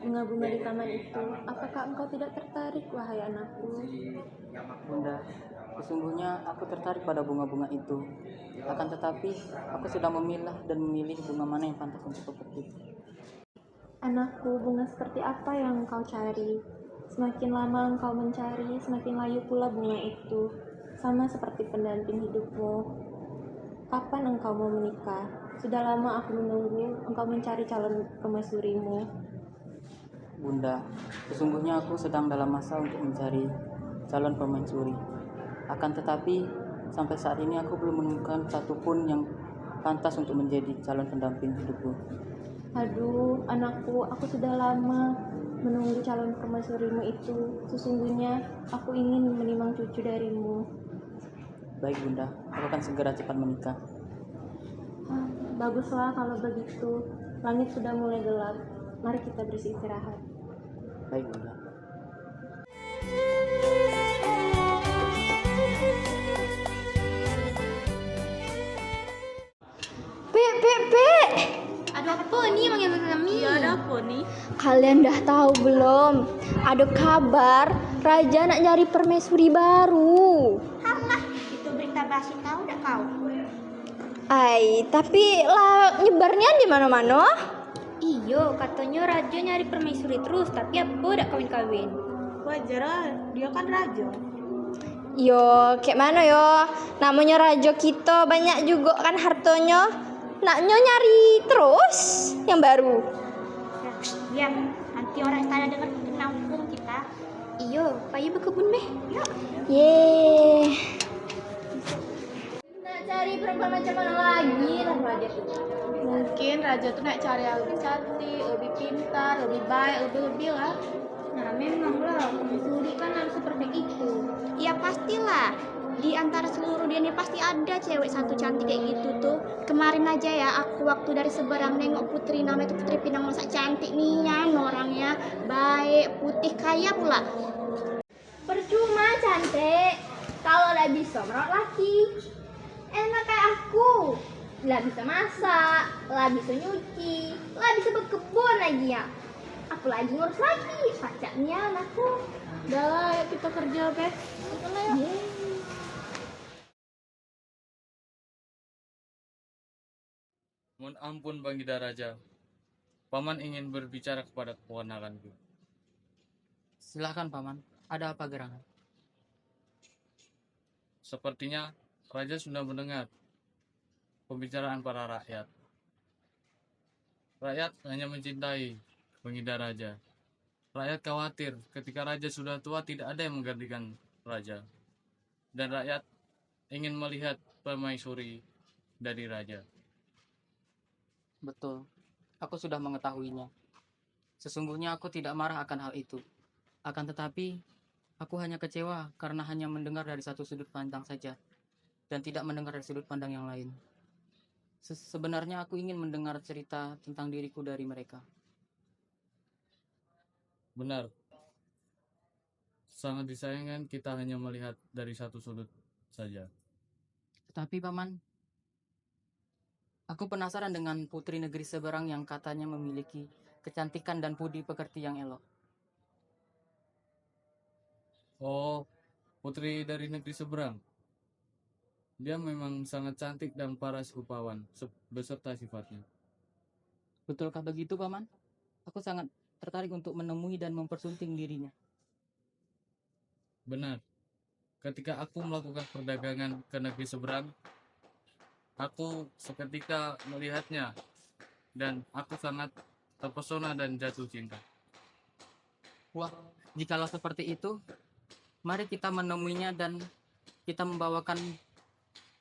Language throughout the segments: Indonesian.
bunga-bunga di taman itu. Apakah engkau tidak tertarik, wahai anakku? Bunda, sesungguhnya aku tertarik pada bunga-bunga itu. Akan tetapi, aku sedang memilah dan memilih bunga mana yang pantas untuk petik. Anakku, bunga seperti apa yang engkau cari? Semakin lama engkau mencari, semakin layu pula bunga itu. Sama seperti pendamping hidupmu. Kapan engkau mau menikah? Sudah lama aku menunggu engkau mencari calon permaisurimu. Bunda, sesungguhnya aku sedang dalam masa untuk mencari calon permaisuri. Akan tetapi, sampai saat ini aku belum menemukan satupun yang pantas untuk menjadi calon pendamping hidupku. Aduh, anakku, aku sudah lama menunggu calon permaisurimu itu. Sesungguhnya aku ingin menimang cucu darimu. Baik Bunda, aku akan segera cepat menikah. Baguslah kalau begitu. Langit sudah mulai gelap. Mari kita beristirahat. Baik Bunda. Pek. Ada apa nih manggil kami? Iya, ada apa nih? Kalian dah tahu belum? Ada kabar raja nak nyari permaisuri baru. Alah, itu berita basi tahu dah kau. Tapi lah nyebarnya di mana-mana. Iyo, katanya raja nyari permaisuri terus, tapi apa udah kawin-kawin. Wajar lah, dia kan raja. Yo, kayak mana yo? Namanya raja kita banyak juga kan hartonya. Naknya nyari terus yang baru. Diam, nanti orang istana dengar kena hukum kita. Iyo, payu berkebun meh. Yuk. Yeay. Nak cari perempuan macam mana lagi lah raja tuh? Mungkin raja tuh nak cari yang lebih cantik, lebih pintar, lebih baik, lebih lah. Nah, memang lah, permaisuri kan harus seperti itu. Ya pastilah. Di antara seluruh dunia pasti ada cewek satu cantik kayak gitu tuh. Kemarin aja ya aku waktu dari seberang nengok putri, namanya itu Putri Pinang masa cantik nih ya, orangnya baik, putih, kaya pula. Percuma cantik kalau lah bisa merawat laki. Enak kayak aku, lah bisa masak, lah bisa nyuci, lah bisa berkebun lagi ya. Aku lagi ngurus laki, pacarnya anakku. Udah lah, yuk kita kerja, Beh. Mohon ampun Bangida Raja, Paman ingin berbicara kepada keponakanku. Silakan Paman, ada apa gerangan? Sepertinya Raja sudah mendengar pembicaraan para rakyat. Rakyat hanya mencintai Bangida Raja. Rakyat khawatir ketika Raja sudah tua tidak ada yang menggantikan Raja. Dan rakyat ingin melihat permaisuri dari Raja. Betul, aku sudah mengetahuinya. Sesungguhnya aku tidak marah akan hal itu. Akan tetapi, aku hanya kecewa karena hanya mendengar dari satu sudut pandang saja, dan tidak mendengar dari sudut pandang yang lain. Sebenarnya aku ingin mendengar cerita tentang diriku dari mereka. Benar. Sangat disayangkan kita hanya melihat dari satu sudut saja. Tetapi Paman, aku penasaran dengan putri negeri seberang yang katanya memiliki kecantikan dan budi pekerti yang elok. Oh, putri dari negeri seberang. Dia memang sangat cantik dan paras rupawan beserta sifatnya. Betulkah begitu Paman? Aku sangat tertarik untuk menemui dan mempersunting dirinya. Benar. Ketika aku melakukan perdagangan ke negeri seberang, aku seketika melihatnya dan aku sangat terpesona dan jatuh cinta. Wah, jikalau seperti itu, mari kita menemuinya dan kita membawakan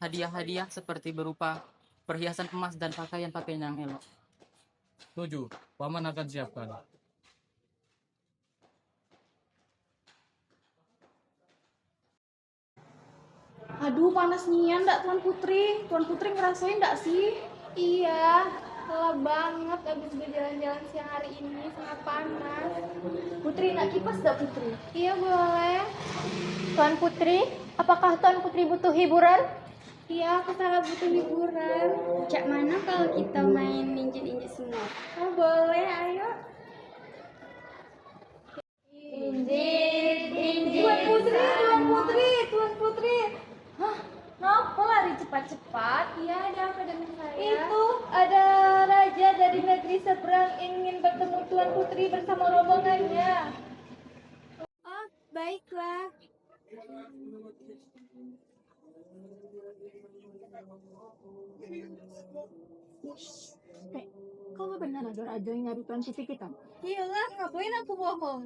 hadiah-hadiah seperti berupa perhiasan emas dan pakaian-pakaian yang elok. Setuju, Paman akan siapkan. Aduh, panas nian ndak Tuan Putri? Tuan Putri ngerasain ndak sih? Iya, lelah banget abis berjalan-jalan siang hari ini, sangat panas. Putri, nak kipas ndak Putri? Iya boleh. Tuan Putri, apakah Tuan Putri butuh hiburan? Iya, aku sangat butuh liburan. Cak mana kalau kita main ninja-ninja semua? Oh boleh, ayo. Ada raja dari negeri seberang ingin bertemu Tuan Putri bersama rombongannya. Oh, baiklah. Kalau benar ada raja yang nyari Tuan Putri kita? Iyalah, ngapain aku bohong?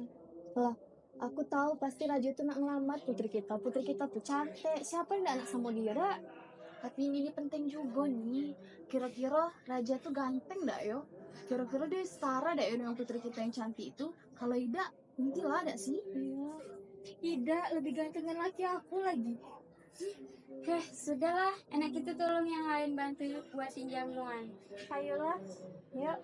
Lah, aku tahu pasti raja itu nak ngelamar putri kita. Putri kita tuh cantik. Siapa yang gak anak sama dia, Rak? Tapi ini penting juga nih. Kira-kira raja tuh ganteng gak yo? Kira-kira dia setara gak yo dengan putri kita yang cantik itu? Kalau tidak, mungkin lah gak sih? Tidak, lebih gantengan laki aku lagi. Sudahlah, anak itu tolong yang lain bantu buat jamuan. Ayolah, yuk.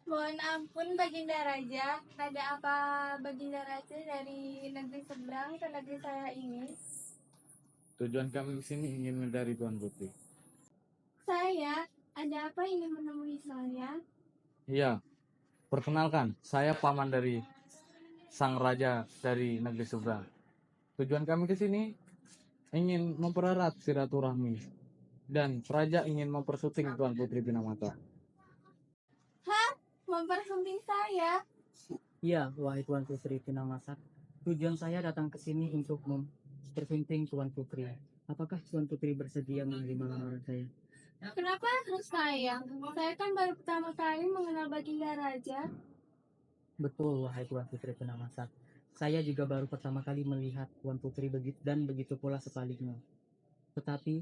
Mohon ampun Baginda Raja, ada apa Baginda Raja dari negeri seberang ke negeri saya ini? Tujuan kami ke sini ingin mencari Tuan Putri. Saya, ada apa ingin menemui saya? Iya, perkenalkan, saya paman dari sang raja dari negeri seberang. Tujuan kami ke sini ingin mempererat silaturahmi dan raja ingin mempersuting Tuan Putri Pinamata. Mempersunting saya? Iya, wahai Tuan Putri Pinamasak. Tujuan saya datang ke sini untuk mempersunting Tuan Putri. Apakah Tuan Putri bersedia menerima lamaran saya? Kenapa harus saya? Saya kan baru pertama kali mengenal Baginda Raja. Betul, wahai Tuan Putri Pinamasak. Saya juga baru pertama kali melihat Tuan Putri dan begitu pula sebaliknya. Tetapi,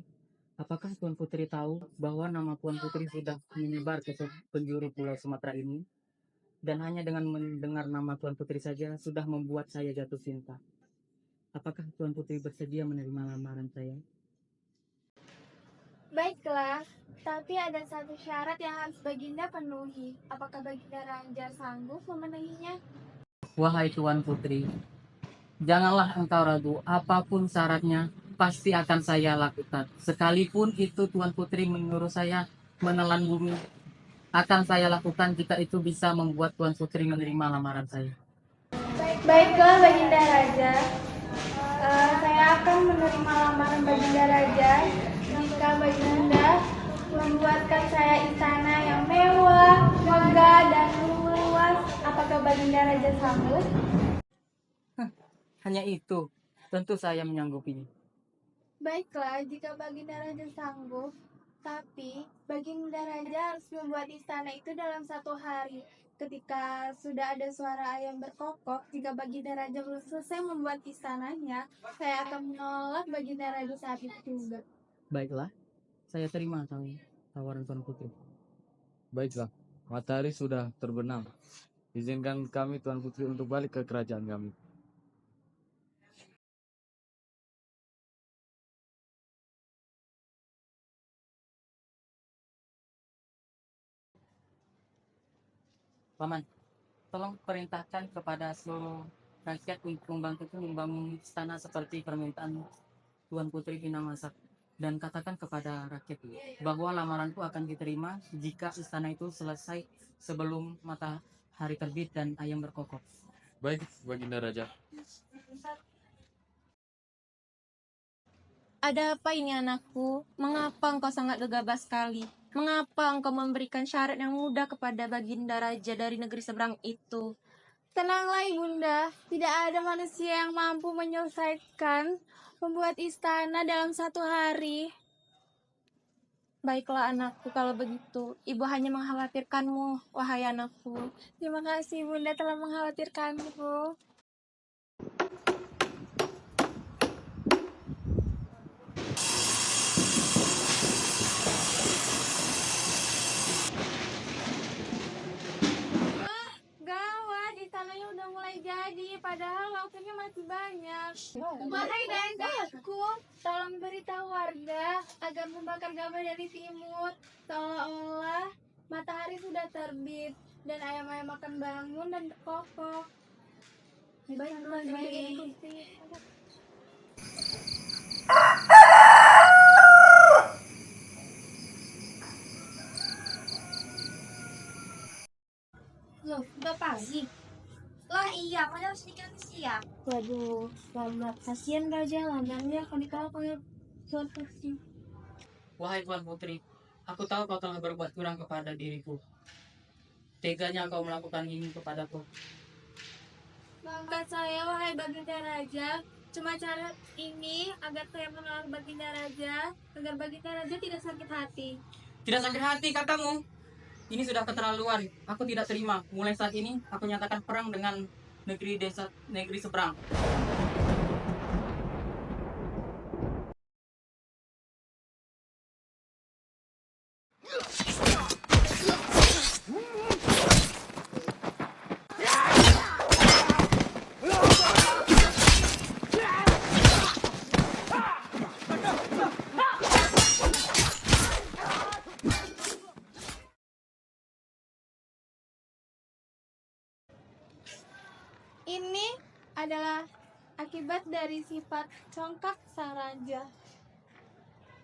apakah Tuan Putri tahu bahwa nama Tuan Putri sudah menyebar ke penjuru Pulau Sumatera ini? Dan hanya dengan mendengar nama Tuan Putri saja sudah membuat saya jatuh cinta. Apakah Tuan Putri bersedia menerima lamaran saya? Baiklah, tapi ada satu syarat yang harus Baginda penuhi. Apakah Baginda Raja sanggup memenuhinya? Wahai Tuan Putri, janganlah engkau ragu, apapun syaratnya pasti akan saya lakukan. Sekalipun itu Tuan Putri menyuruh saya menelan bumi, akan saya lakukan jika itu bisa membuat Tuan Putri menerima lamaran saya. Baiklah Baginda Raja, saya akan menerima lamaran Baginda Raja jika Baginda membuatkan saya istana yang mewah, megah, dan luas. Apakah Baginda Raja sanggup? Hanya itu, tentu saya menyanggupinya. Baiklah, jika Baginda Raja sanggup, tapi Baginda Raja harus membuat istana itu dalam 1 hari. Ketika sudah ada suara ayam berkokok, jika Baginda Raja belum selesai membuat istananya, saya akan menolak Baginda Raja saat itu juga. Baiklah, saya terima tawaran Tuan Putri. Baiklah, matahari sudah terbenam. Izinkan kami Tuan Putri untuk balik ke kerajaan kami. Paman, tolong perintahkan kepada seluruh rakyat untuk membantuku membangun istana seperti permintaan Tuan Putri Pinamasak. Dan katakan kepada rakyat bahwa lamaranku akan diterima jika istana itu selesai sebelum matahari terbit dan ayam berkokok. Baik, Baginda Raja. Ada apa ini anakku? Mengapa engkau sangat gegabah sekali? Mengapa engkau memberikan syarat yang mudah kepada Baginda Raja dari negeri seberang itu? Tenanglah Ibunda, tidak ada manusia yang mampu menyelesaikan membuat istana dalam 1 hari. Baiklah anakku, kalau begitu. Ibu hanya mengkhawatirkanmu, wahai anakku. Terima kasih Bunda telah mengkhawatirkanku. Gawat, istananya udah mulai jadi, padahal waktunya masih banyak. Wahai dayangku, tolong beritahu warga agar membakar gabah dari timur, seolah-olah matahari sudah terbit dan ayam-ayam akan bangun dan berkokok. Baiklah, ikuti. Loh, udah pagi. Lah iya, padahal sedikit siang. selamat. Kasihan raja, lamanya akan dikalahkan Tuan Putri. Wahai Tuan Putri, aku tahu kau telah berbuat curang kepada diriku. Teganya kau melakukan ini kepadaku. Maafkan saya, wahai Baginda Raja. Cuma cara ini agar saya menolak Baginda Raja, agar Baginda Raja tidak sakit hati. Tidak sakit hati kakakmu. Ini sudah keterlaluan. Aku tidak terima. Mulai saat ini aku nyatakan perang dengan negeri seberang. Ini adalah akibat dari sifat congkak sang raja.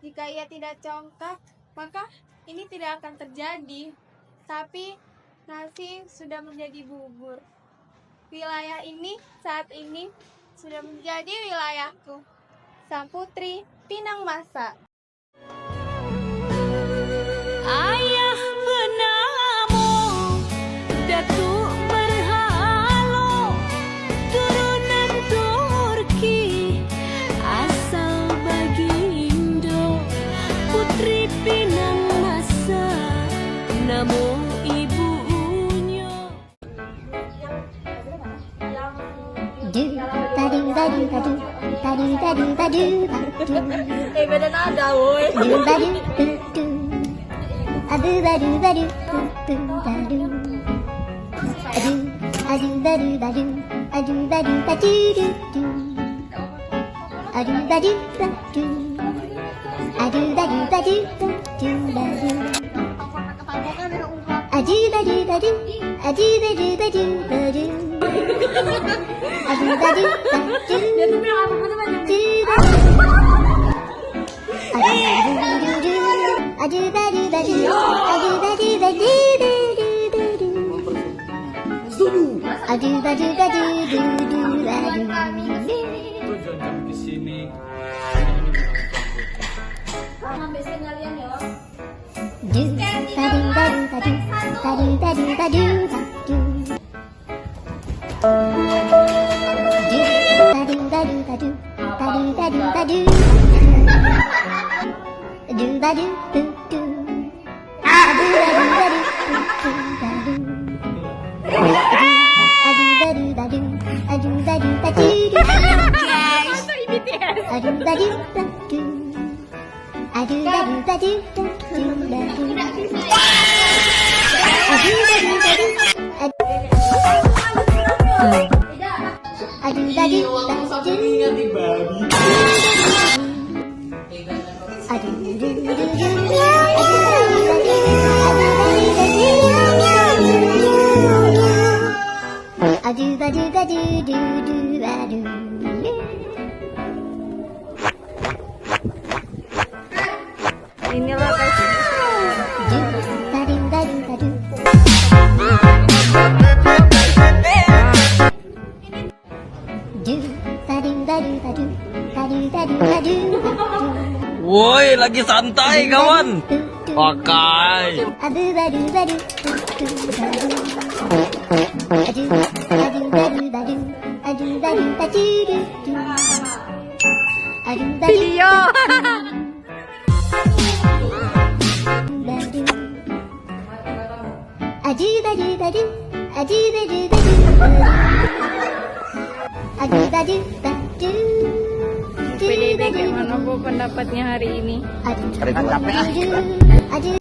Jika ia tidak congkak, maka ini tidak akan terjadi. Tapi nasi sudah menjadi bubur. Wilayah ini saat ini sudah menjadi wilayahku. Sang Putri Pinang Masa. Ayah benamu, Datuk Berhalo, turunan Turki, asal Bagindo, Putri Pinang Masa, namo ibunya. Beda nada woi. Tujuan di sini. Inilah Woi, lagi santai kawan. Pakai. Video. PDD, gimana bu pendapatnya hari ini?